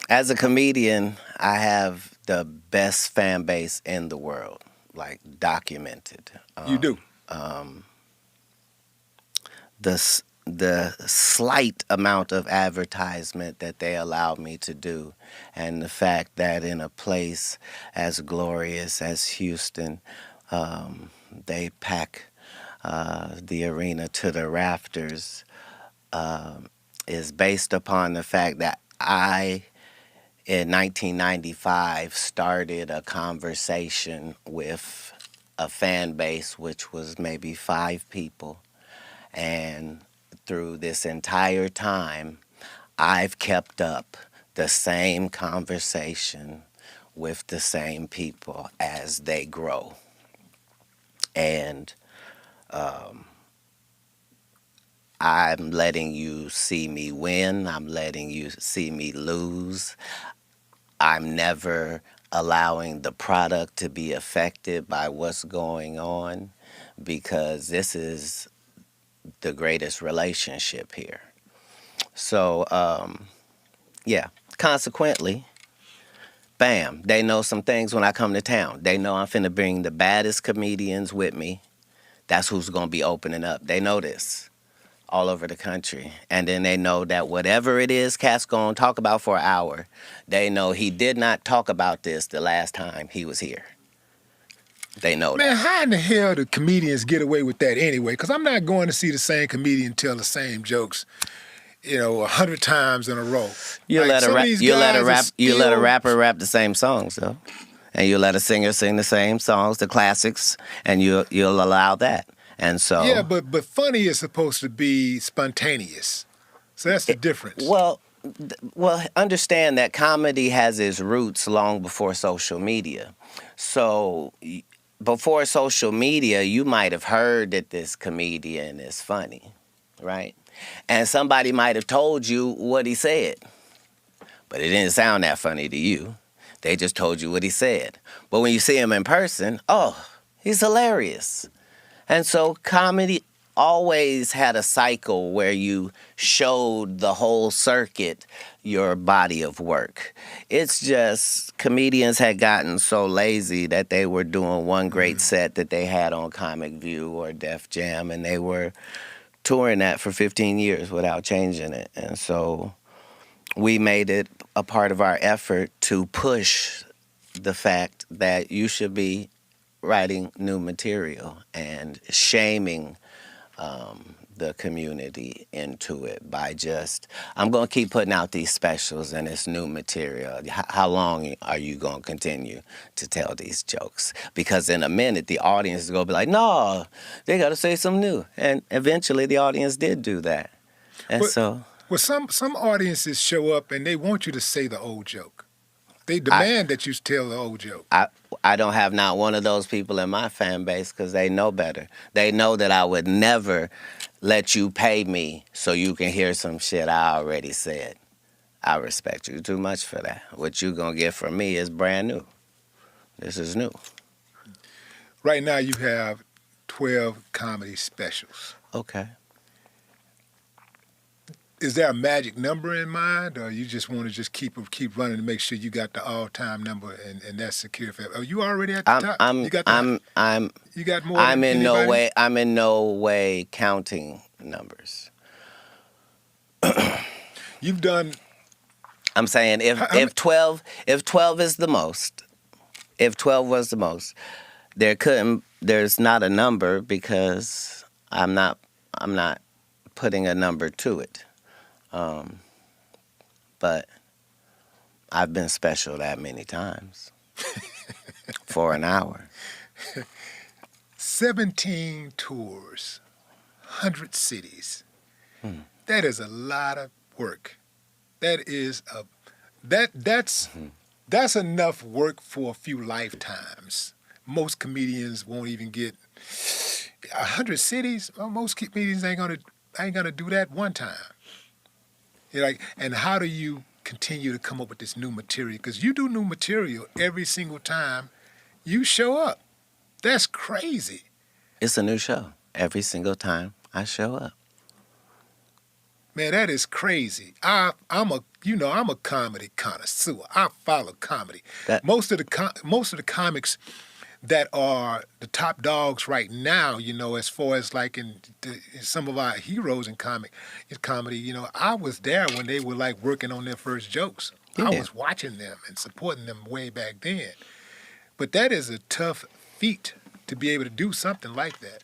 As a comedian, I have the best fan base in the world, like documented. You do. The slight amount of advertisement that they allow me to do, and the fact that in a place as glorious as Houston, they pack the arena to the rafters, is based upon the fact that I, in 1995, started a conversation with a fan base which was maybe 5 people. And through this entire time, I've kept up the same conversation with the same people as they grow. And I'm letting you see me win. I'm letting you see me lose. I'm never allowing the product to be affected by what's going on because this is the greatest relationship here. So, yeah, consequently, bam, they know some things when I come to town. They know I'm finna bring the baddest comedians with me. That's who's gonna be opening up. They know this all over the country. And then they know that whatever it is Cat's gonna talk about for an hour, they know he did not talk about this the last time he was here. They know Man, that. how in the hell do comedians get away with that anyway? Because I'm not going to see the same comedian tell the same jokes, 100 times in a row. You Like, let some of these guys are you let a still- rapper rap the same songs though. And you let a singer sing the same songs, the classics, and you'll allow that. And so Yeah, but funny is supposed to be spontaneous. So that's the difference. Well, understand that comedy has its roots long before social media. So before social media, you might have heard that this comedian is funny, right? And somebody might have told you what he said, but it didn't sound that funny to you. They just told you what he said. But when you see him in person, oh, he's hilarious. And so comedy always had a cycle where you showed the whole circuit your body of work. It's just comedians had gotten so lazy that they were doing one great set that they had on Comic View or Def Jam, and they were touring that for 15 years without changing it. And so we made it a part of our effort to push the fact that you should be writing new material and shaming the community into it by just, I'm going to keep putting out these specials and it's new material. How long are you going to continue to tell these jokes? Because in a minute, the audience is going to be like, no, they got to say something new. And eventually the audience did do that. And Well, some audiences show up and they want you to say the old joke. They demand that you tell the old joke. I don't have not one of those people in my fan base because they know better. They know that I would never let you pay me so you can hear some shit I already said. I respect you too much for that. What you gonna get from me is brand new. This is new. Right now you have 12 comedy specials. Okay. Is there a magic number in mind, or you just want to just keep running to make sure you got the all-time number and that's secure for? Are you already at the top? You got more. I'm in no way. I'm in no way counting numbers. You've done. I'm saying if 12 is the most, if 12 was the most, there's not a number because I'm not putting a number to it. But I've been special that many times for an hour. 17 tours, 100 cities. That is a lot of work. That's enough work for a few lifetimes. Most comedians won't even get 100 cities. Well, most comedians ain't gonna do that one time. And how do you continue to come up with this new material? Because you do new material every single time you show up. That's crazy. It's a new show every single time I show up. Man, that is crazy. I'm a comedy connoisseur. I follow comedy. Most of the comics that are the top dogs right now, as far as like in some of our heroes in comedy, I was there when they were like working on their first jokes. Yeah. I was watching them and supporting them way back then. But that is a tough feat to be able to do something like that.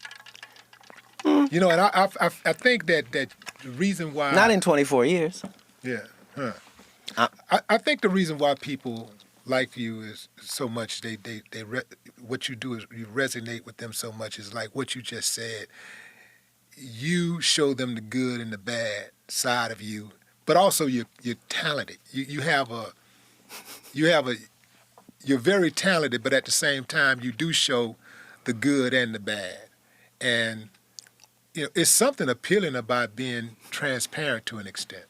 And I think that the reason why... Not in 24 years. Yeah. Huh. I think the reason why people like you is so much, what you do is you resonate with them so much is like what you just said. You show them the good and the bad side of you but also you're talented. You're very talented, but at the same time you do show the good and the bad. And it's something appealing about being transparent to an extent.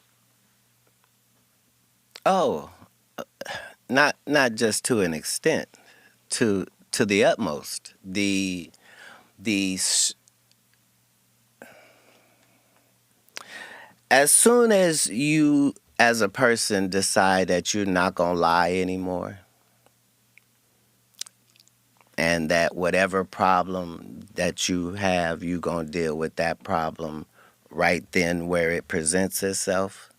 Oh, not just to an extent, to the utmost. As soon as you, as a person, decide that you're not gonna lie anymore, and that whatever problem that you have, you're gonna deal with that problem right then where it presents itself,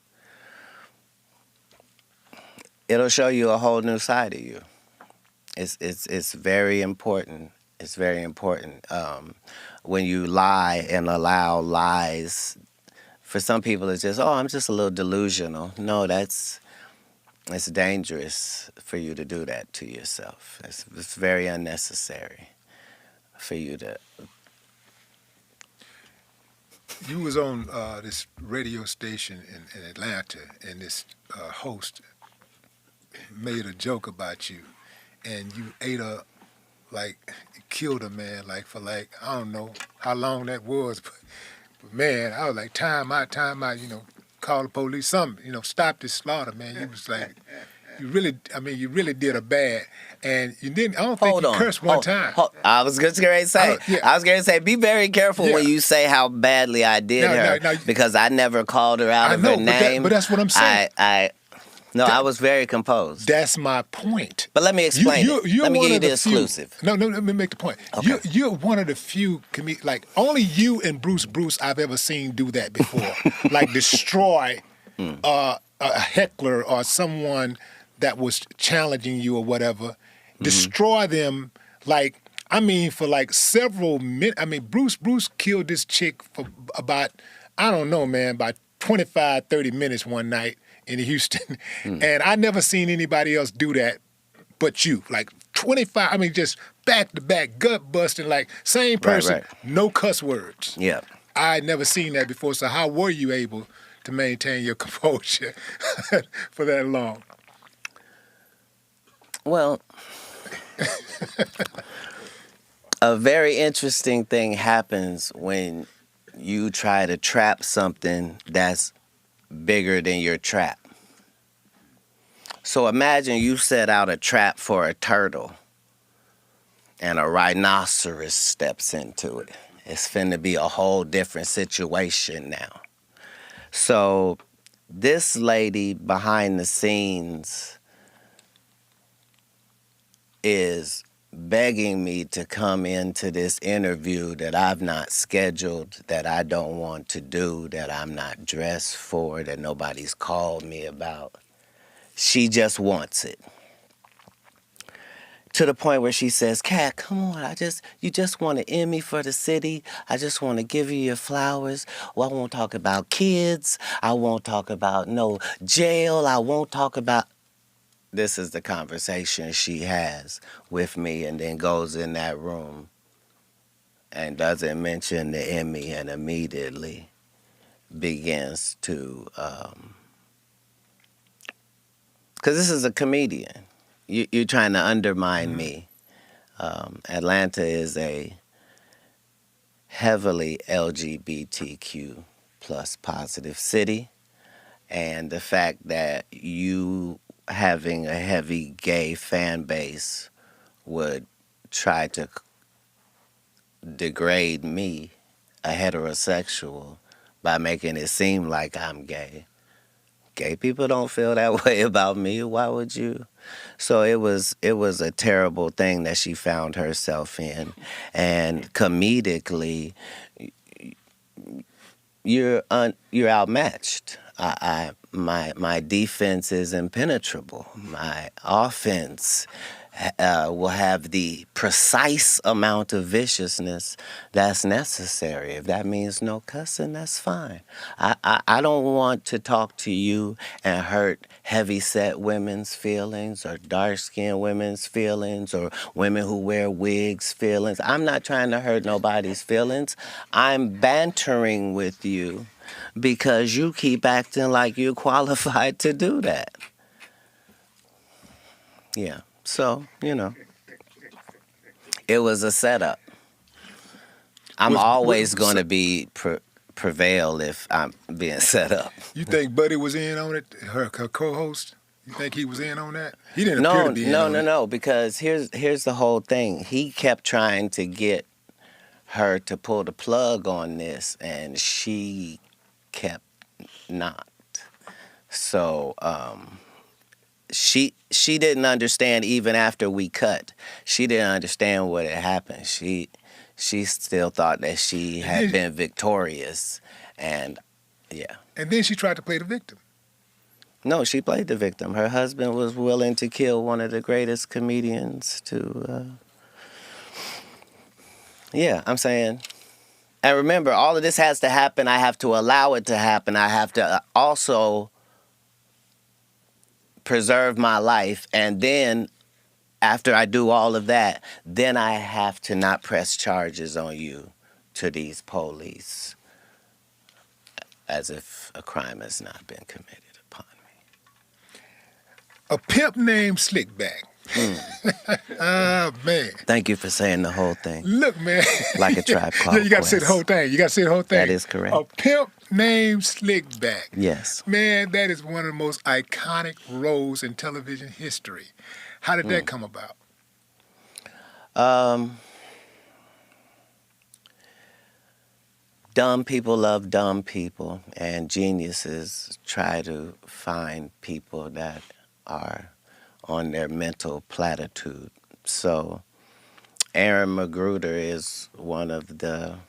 it'll show you a whole new side of you. It's very important. It's very important. When you lie and allow lies, for some people it's just, oh, I'm just a little delusional. No, it's dangerous for you to do that to yourself. It's very unnecessary for you to. You was on this radio station in Atlanta, and this host made a joke about you, and you ate killed a man, for I don't know how long that was, but man, I was like, time out, call the police, something, stop this slaughter, man. You was like, you really did a bad, and you didn't. I don't think you cursed one time. I was just going to say, be very careful when you say how badly I did her, because I never called her out of her name. But that's what I'm saying. I was very composed. That's my point. But let me explain it. Let me give you the exclusive. No, let me make the point. Okay. You're one of the few only you and Bruce I've ever seen do that before. Destroy a heckler or someone that was challenging you or whatever. Mm-hmm. Destroy them for several minutes. Bruce killed this chick for about, I don't know, man, about 25, 30 minutes one night in Houston. And I never seen anybody else do that but you. 25, just back to back, gut busting, same person, right. No cuss words. Yeah. I had never seen that before, so how were you able to maintain your composure for that long? Well, a very interesting thing happens when you try to trap something that's bigger than your trap. So imagine you set out a trap for a turtle and a rhinoceros steps into it. It's finna be a whole different situation now. So this lady behind the scenes is begging me to come into this interview that I've not scheduled, that I don't want to do, that I'm not dressed for, that nobody's called me about. She just wants it. To the point where she says, Kat, come on, you just want to end me for the city. I just want to give you your flowers. Well, I won't talk about kids. I won't talk about no jail. I won't talk about... This is the conversation she has with me, and then goes in that room and doesn't mention the Emmy, and immediately begins to... Because this is a comedian. You're trying to undermine me. Atlanta is a heavily LGBTQ plus positive city, and the fact that you having a heavy gay fan base would try to degrade me, a heterosexual, by making it seem like I'm gay. Gay people don't feel that way about me. Why would you? So it was a terrible thing that she found herself in, and comedically, you're outmatched. My defense is impenetrable. My offense will have the precise amount of viciousness that's necessary. If that means no cussing, that's fine. I don't want to talk to you and hurt heavy-set women's feelings, or dark-skinned women's feelings, or women who wear wigs' feelings. I'm not trying to hurt nobody's feelings. I'm bantering with you because you keep acting like you're qualified to do that. Yeah. So, it was a setup. I'm always going to be prevail if I'm being set up. You think Buddy was in on it? Her co-host? You think he was in on that? He didn't appear to be in on it. No. Because here's the whole thing. He kept trying to get her to pull the plug on this, and she kept not. So she didn't understand even after we cut. She didn't understand what had happened. She still thought that she had been victorious, and yeah. And then she tried to play the victim. No, she played the victim. Her husband was willing to kill one of the greatest comedians to. Yeah, I'm saying. And remember, all of this has to happen. I have to allow it to happen. I have to also preserve my life. And then after I do all of that, then I have to not press charges on you to these police as if a crime has not been committed upon me. A pimp named Slickback. Ah, man. Thank you for saying the whole thing. Look, man. Like a Tribe Called Yeah, you got to say the whole thing. That is correct. A pimp named Slickback. Yes. Man, that is one of the most iconic roles in television history. How did that come about? Dumb people love dumb people, and geniuses try to find people that are on their mental platitude. So Aaron Magruder is one of the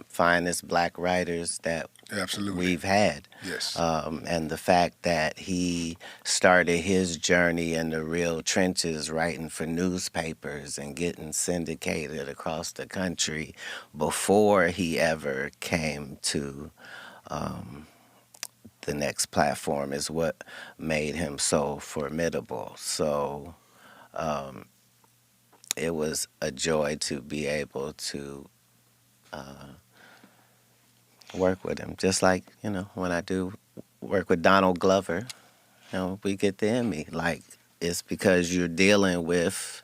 finest black writers that Absolutely. we've had. Yes. And the fact that he started his journey in the real trenches, writing for newspapers and getting syndicated across the country before he ever came to the next platform is what made him so formidable. So it was a joy to be able to work with him. Just like, when I do work with Donald Glover, we get the Emmy. Like, it's because you're dealing with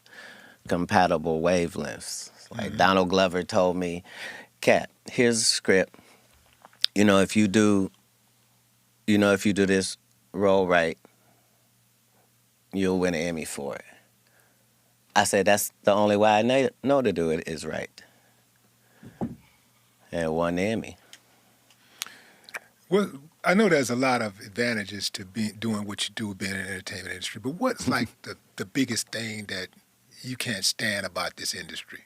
compatible wavelengths. Like Donald Glover told me, Katt, here's a script. If you do this role right, you'll win an Emmy for it. I said, that's the only way I know to do it is right. And won the Emmy. Well, I know there's a lot of advantages to doing what you do, being in the entertainment industry, but what's like the biggest thing that you can't stand about this industry?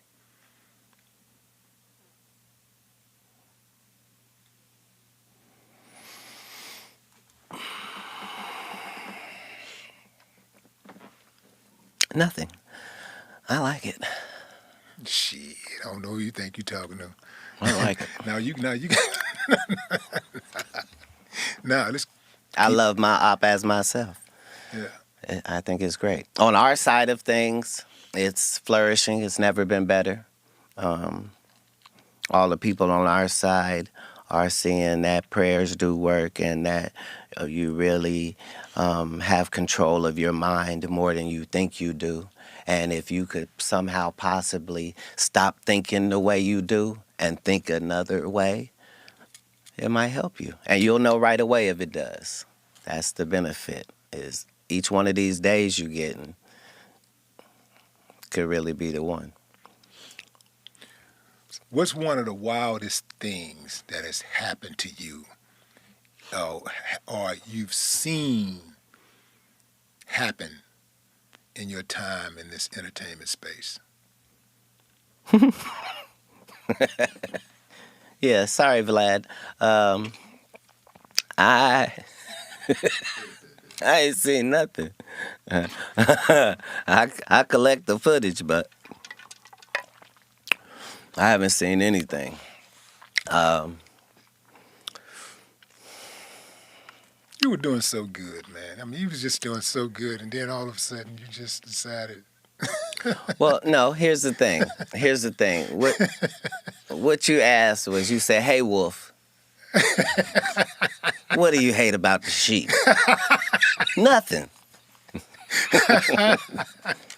Nothing. I like it. Shit, I don't know who you think you're talking to. I like it. Now you let's. I love my op as myself. Yeah. I think it's great. On our side of things, it's flourishing. It's never been better. All the people on our side are seeing that prayers do work and that you really have control of your mind more than you think you do. And if you could somehow possibly stop thinking the way you do and think another way, it might help you. And you'll know right away if it does. That's the benefit, is each one of these days you're getting could really be the one. What's one of the wildest things that has happened to you or you've seen happen in your time in this entertainment space? Yeah, sorry, Vlad. I ain't seen nothing. I collect the footage, but I haven't seen anything. You were doing so good, man. I mean, you was just doing so good, and then all of a sudden you just decided. Well, no, here's the thing. What you asked was, you said, hey, Wolf, What do you hate about the sheep? Nothing.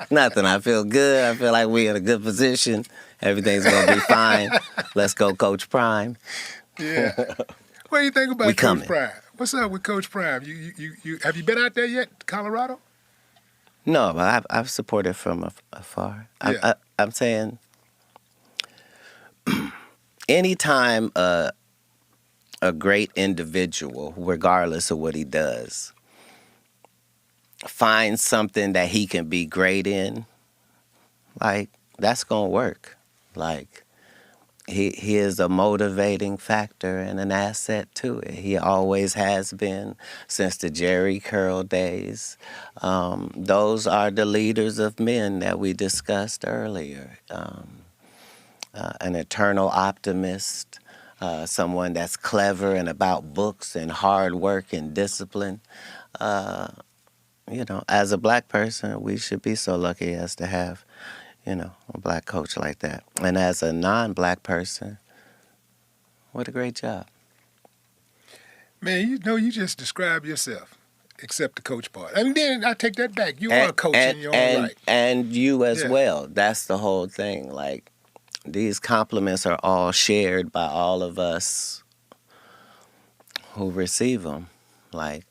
Nothing. I feel good. I feel like we're in a good position. Everything's going to be fine. Let's go, Coach Prime. Yeah. What do you think about We Coach coming. Prime? What's up with Coach Prime? You have you been out there yet, Colorado? No, but I've supported from afar. Yeah. I'm saying anytime a great individual, regardless of what he does, finds something that he can be great in, like, that's going to work. Like, he is a motivating factor and an asset to it. He always has been since the Jerry Curl days. Those are the leaders of men that we discussed earlier. An eternal optimist, someone that's clever and about books and hard work and discipline. As a black person, we should be so lucky as to have, a black coach like that. And as a non-black person, what a great job. Man, you just described yourself, except the coach part. And then I take that back. You are a coach in your own right. And you as Yeah. well. That's the whole thing. Like, these compliments are all shared by all of us who receive them. Like,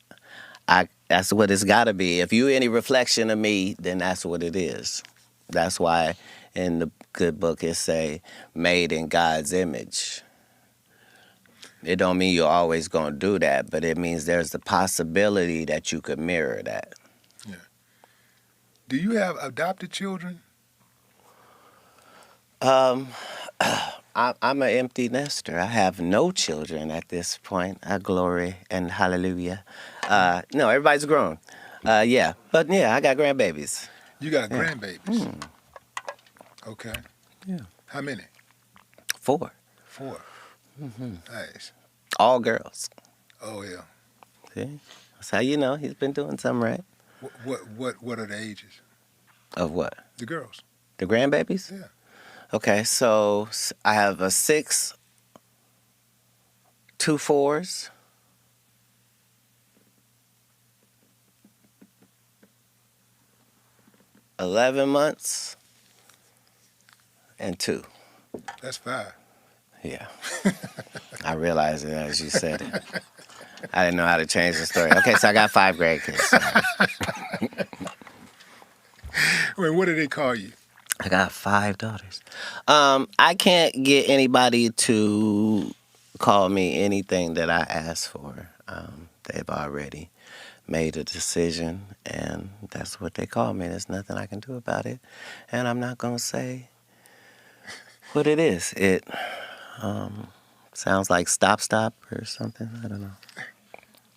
that's what it's got to be. If you any reflection of me, then that's what it is. That's why in the good book it say, made in God's image. It don't mean you're always going to do that, but it means there's the possibility that you could mirror that. Yeah. Do you have adopted children? I'm an empty nester. I have no children at this point. Glory and hallelujah. No, everybody's grown. Yeah, but yeah, I got grandbabies. You got grandbabies. Okay. Yeah. How many? 4. 4. Nice. All girls. Oh yeah. See? That's how you know he's been doing something right. What are the ages? Of what? The girls. The grandbabies? Yeah. Okay, so I have a 6, 2 4s, 11 months, and 2. That's 5. Yeah. I realized it as you said it. I didn't know how to change the story. Okay, so I got 5 grandkids. Wait, what do they call you? I got 5 daughters. I can't get anybody to call me anything that I ask for. They've already made a decision, and that's what they call me. There's nothing I can do about it. And I'm not going to say what it is. It sounds like stop or something. I don't know.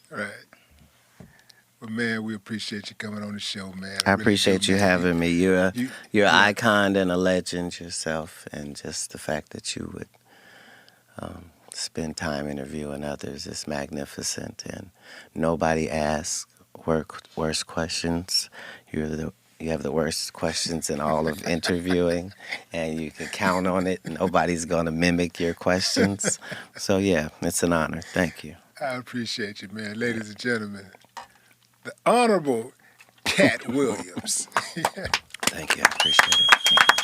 Right. Well, man, we appreciate you coming on the show, man. I appreciate you having me. You're an icon and a legend yourself, and just the fact that you would spend time interviewing others is magnificent. And nobody asks worse questions. You have the worst questions in all of interviewing, and you can count on it. Nobody's going to mimic your questions. So, yeah, it's an honor. Thank you. I appreciate you, man. Ladies and gentlemen, the Honorable Katt Williams. Thank you. I appreciate it. Thank you.